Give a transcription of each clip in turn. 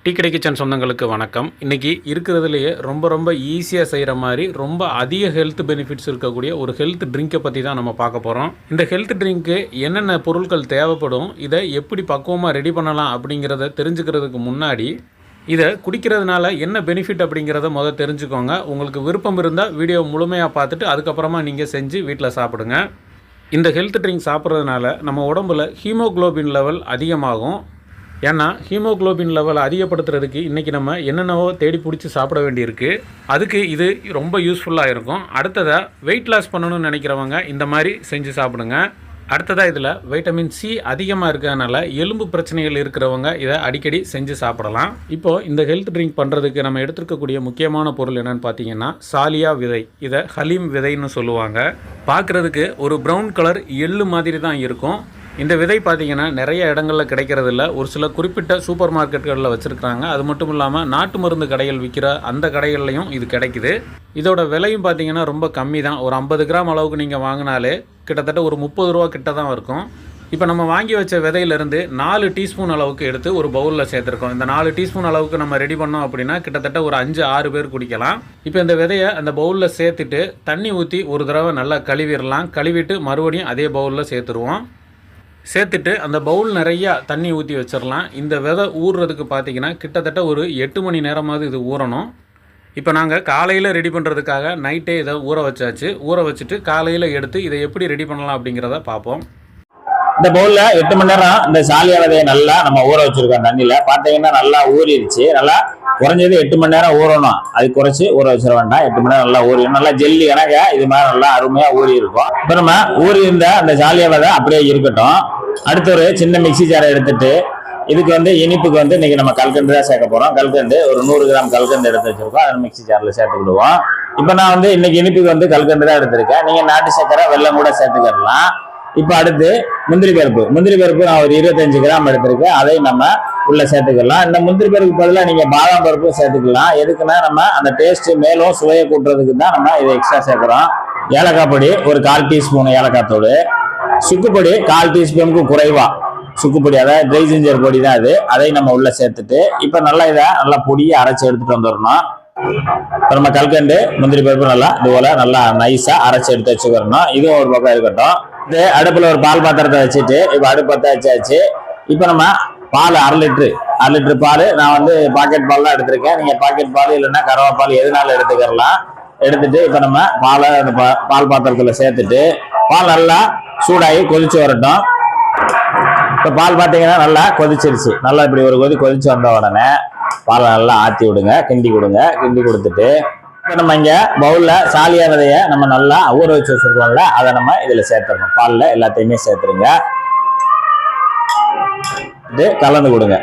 Tea கடை kitchen சொந்தங்களுக்கு வணக்கம். இன்றைக்கி இருக்கிறதுலையே ரொம்ப ஈஸியாக செய்கிற மாதிரி ரொம்ப அதிக ஹெல்த் பெனிஃபிட்ஸ் இருக்கக்கூடிய ஒரு ஹெல்த் ட்ரிங்கை பற்றி தான் நம்ம பார்க்க போகிறோம். இந்த ஹெல்த் ட்ரிங்க்கு என்னென்ன பொருட்கள் தேவைப்படும், இதை எப்படி பக்குவமாக ரெடி பண்ணலாம் அப்படிங்கிறத தெரிஞ்சுக்கிறதுக்கு முன்னாடி இதை குடிக்கிறதுனால என்ன பெனிஃபிட் அப்படிங்கிறத தெரிஞ்சுக்கோங்க. உங்களுக்கு விருப்பம் இருந்தால் வீடியோ முழுமையாக பார்த்துட்டு அதுக்கப்புறமா நீங்கள் செஞ்சு வீட்டில் சாப்பிடுங்க. இந்த ஹெல்த் ட்ரிங்க் சாப்பிட்றதுனால நம்ம உடம்புல ஹீமோக்ளோபின் லெவல் அதிகமாகும். ஏன்னா ஹீமோக்ளோபின் லெவலை அதிகப்படுத்துறதுக்கு இன்றைக்கி நம்ம என்னென்னவோ தேடி பிடிச்சி சாப்பிட வேண்டியிருக்கு. அதுக்கு இது ரொம்ப யூஸ்ஃபுல்லாக இருக்கும். அடுத்ததாக வெயிட் லாஸ் பண்ணணும்னு நினைக்கிறவங்க இந்த மாதிரி செஞ்சு சாப்பிடுங்க. அடுத்ததாக இதில் வைட்டமின் சி அதிகமாக இருக்கிறதுனால எலும்பு பிரச்சனைகள் இருக்கிறவங்க இதை அடிக்கடி செஞ்சு சாப்பிடலாம். இப்போது இந்த ஹெல்த் ட்ரிங்க் பண்ணுறதுக்கு நம்ம எடுத்துருக்கக்கூடிய முக்கியமான பொருள் என்னென்னு பார்த்தீங்கன்னா சாலியா விதை. இதை ஹலீம் விதைன்னு சொல்லுவாங்க. பார்க்குறதுக்கு ஒரு ப்ரௌன் கலர் எள்ளு மாதிரி தான் இருக்கும். இந்த விதை பார்த்திங்கன்னா நிறைய இடங்களில் கிடைக்கிறதில்ல. ஒரு சில குறிப்பிட்ட சூப்பர் மார்க்கெட்டுகளில் வச்சுருக்காங்க. அது மட்டும் இல்லாமல் நாட்டு மருந்து கடைகள் விற்கிற அந்த கடைகள்லையும் இது கிடைக்குது. இதோட விலையும் பார்த்திங்கன்னா ரொம்ப கம்மி தான். ஒரு 50 கிராம் அளவுக்கு நீங்கள் வாங்கினாலே கிட்டத்தட்ட ஒரு 30 ரூபா கிட்ட தான் இருக்கும். இப்போ நம்ம வாங்கி வச்ச விதையிலேருந்து 4 டீஸ்பூன் அளவுக்கு எடுத்து ஒரு பவுலில் சேர்த்துருக்கோம். இந்த 4 டீஸ்பூன் அளவுக்கு நம்ம ரெடி பண்ணோம் அப்படின்னா கிட்டத்தட்ட ஒரு 5-6 பேர் குடிக்கலாம். இப்போ இந்த விதையை அந்த பவுலில் சேர்த்துட்டு தண்ணி ஊற்றி ஒரு தடவை நல்லா கழுவிடலாம். கழுவிட்டு மறுபடியும் அதே பவுலில் சேர்த்துருவோம். சேர்த்துட்டு அந்த பவுல் நிறையா தண்ணி ஊற்றி வச்சிடலாம். இந்த விதை ஊறுறதுக்கு பார்த்திங்கன்னா கிட்டத்தட்ட ஒரு 8 மணி நேரமாவது இது ஊறணும். இப்போ நாங்கள் காலையில் ரெடி பண்ணுறதுக்காக நைட்டே இதை ஊற வச்சாச்சு. ஊற வச்சுட்டு காலையில் எடுத்து இதை எப்படி ரெடி பண்ணலாம் அப்படிங்கிறத பார்ப்போம். இந்த பவுலில் 8 மணி நேரம் இந்த சாலியா விதையை நல்லா நம்ம ஊற வச்சுருக்கோம். தண்ணியில் பார்த்தீங்கன்னா நல்லா ஊறிடுச்சு. நல்லா குறைஞ்சது 8 மணி நேரம் ஊறணும். அது குறைச்சி ஊற வச்சிட வேண்டாம். 8 மணி நேரம் நல்லா ஊறிடும். நல்லா ஜெல்லி கணக்க இது மாதிரி நல்லா அருமையாக ஊறி இருக்கும். இப்போ நம்ம ஊறி இருந்த அந்த சாலியா விதை அப்படியே இருக்கட்டும். அடுத்து ஒரு சின்ன மிக்சி ஜாரை எடுத்துட்டு இதுக்கு இனிப்புக்கு இன்னைக்கு நம்ம கல்கண்டு தான் சேர்க்க போறோம். கல்கண்டு ஒரு 100 கிராம் கல்கண்டு எடுத்து வச்சிருக்கோம். அதை மிக்சி ஜார்ல சேர்த்துக்கிடுவோம். இப்போ நான் இன்னைக்கு இனிப்புக்கு கல்கண்டு தான் எடுத்திருக்கேன். நீங்க நாட்டு சக்கரை வெல்லம் கூட சேர்த்துக்கலாம். இப்போ அடுத்து முந்திரி பருப்பு நான் ஒரு 25 கிராம் எடுத்திருக்கேன். அதை நம்ம உள்ள சேர்த்துக்கலாம். இந்த முந்திரி பருப்பு பதிலாக நீங்க பாதாம் பருப்பும் சேர்த்துக்கலாம். எதுக்குன்னா நம்ம அந்த டேஸ்ட் மேலும் சுவையை கூட்டுறதுக்கு தான் நம்ம இதை எக்ஸ்ட்ரா சேர்க்கிறோம். ஏலக்காய் பொடி ஒரு 1/4 டீஸ்பூன் ஏலக்காய் தூள், சுக்குப்பொடி 1/4 டீஸ்பூனுக்கு குறைவா சுக்குப்பொடி, அதாவது ட்ரை ஜிஞ்சர் பொடி தான் அது. அதை நம்ம உள்ள சேர்த்துட்டு இப்ப நல்லா இதை நல்லா பொடியை அரைச்சி எடுத்துட்டு வந்துடணும். இப்ப நம்ம கல்கண்டு முந்திரி பருப்பு நல்லா இது போல நல்லா நைஸா அரைச்சி எடுத்து வச்சுக்கிறணும். இதுவும் ஒரு பக்கம் இருக்கட்டும். இது அடுப்புல ஒரு பால் பாத்திரத்தை வச்சுட்டு இப்ப அடுப்பு பற்ற வச்சாச்சு. இப்ப நம்ம பால் 1/2 லிட்டர் பால் நான் பாக்கெட் பால் தான் எடுத்திருக்கேன். நீங்க பாக்கெட் பால் இல்லைன்னா கறவை பால் எதுனாலும் எடுத்துக்கலாம். எடுத்துட்டு இப்ப நம்ம பாலை அந்த பால் பாத்திரத்துல சேர்த்துட்டு பால் நல்லா சூடாகி கொதிச்சு வரட்டும். இப்போ பால் பார்த்தீங்கன்னா நல்லா கொதிச்சிருச்சு. நல்லா இப்படி ஒரு கொதிச்சு வந்த உடனே பாலை நல்லா ஆற்றி விடுங்க, கிண்டி கொடுங்க. கிண்டி கொடுத்துட்டு இப்போ நம்ம இங்கே பவுலில் சாலியா விதையை நம்ம நல்லா ஊற வச்சு வச்சுருக்கோம்ல, அதை நம்ம இதில் சேர்த்துடணும். பாலில் எல்லாத்தையுமே சேர்த்துருங்க. இது கலந்து கொடுங்க.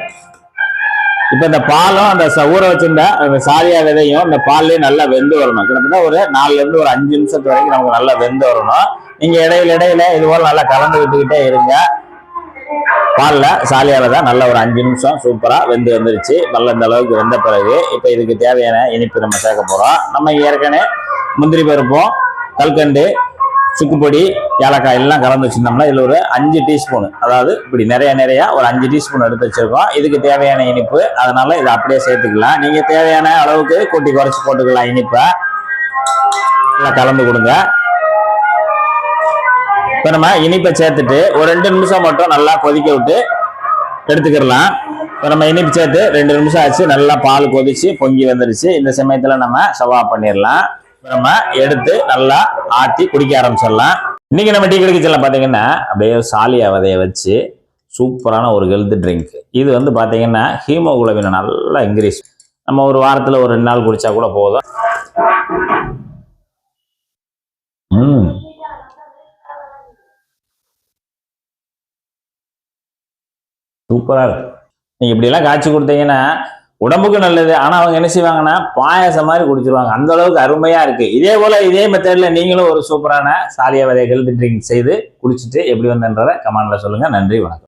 இப்போ இந்த பாலும் அந்த ஊற வச்சிருந்த அந்த சாலியா விதையும் இந்த பால்லேயே நல்லா வெந்து வரணும். கிட்டத்தட்ட ஒரு 4லேருந்து ஒரு 5 நிமிஷத்து வரைக்கும் நமக்கு நல்லா வெந்து வரணும். நீங்க இடையில இது போல நல்லா கலந்து விட்டுக்கிட்டே இருங்க. பால்ல சாலியா விதை நல்லா ஒரு 5 நிமிஷம் சூப்பரா வெந்து வந்துருச்சு. நல்லா இந்த அளவுக்கு வெந்த பிறகு இப்ப இதுக்கு தேவையான இனிப்பு நம்ம சேர்க்க போறோம். நம்ம ஏற்கனவே முந்திரி பருப்பும் கல்கண்டு சுக்குப்பொடி ஏலக்காய் எல்லாம் கலந்து வச்சிருந்தோம்னா இதுல ஒரு 5 டீஸ்பூன், அதாவது இப்படி நிறைய ஒரு 5 டீஸ்பூன் எடுத்து வச்சிருக்கோம். இதுக்கு தேவையான இனிப்பு, அதனால இதை அப்படியே சேர்த்துக்கலாம். நீங்க தேவையான அளவுக்கு கூட்டி குறைச்சி போட்டுக்கலாம். இனிப்பை நல்லா கலந்து கொடுங்க. இப்போ நம்ம இனிப்பை சேர்த்துட்டு ஒரு 2 நிமிஷம் மட்டும் நல்லா கொதிக்க விட்டு எடுத்துக்கிடலாம். இப்போ நம்ம இனிப்பு சேர்த்து 2 நிமிஷம் ஆச்சு. நல்லா பால் கொதிச்சு பொங்கி வந்துருச்சு. இந்த சமயத்தில் நம்ம ஸ்டவ் ஆஃப் பண்ணிடலாம். நம்ம எடுத்து நல்லா ஆற்றி குடிக்க ஆரம்பிச்சிடலாம். இன்னைக்கு நம்ம டீ கடை கிச்சன்ல பார்த்தீங்கன்னா அப்படியே சாலியா விதையை வச்சு சூப்பரான ஒரு ஹெல்த் ட்ரிங்க். இது பார்த்தீங்கன்னா ஹீமோகுளோபினை நல்லா இன்க்ரீஸ். நம்ம ஒரு வாரத்தில் ஒரு 2 நாள் குடிச்சா கூட போதும். சூப்பரா இருக்கு. நீங்க இப்படி எல்லாம் காய்ச்சி கொடுத்தீங்கன்னா உடம்புக்கு நல்லது. ஆனா அவங்க என்ன செய்வாங்கன்னா பாயாசம் மாதிரி குடிச்சிருவாங்க. அந்த அளவுக்கு அருமையா இருக்கு. இதே மெத்தட்ல நீங்களும் ஒரு சூப்பரான சாலியா விதை ஹெல்த் ட்ரிங்க் செய்து குடிச்சிட்டு எப்படி வந்தன்றதை கமெண்ட்ல சொல்லுங்க. நன்றி, வணக்கம்.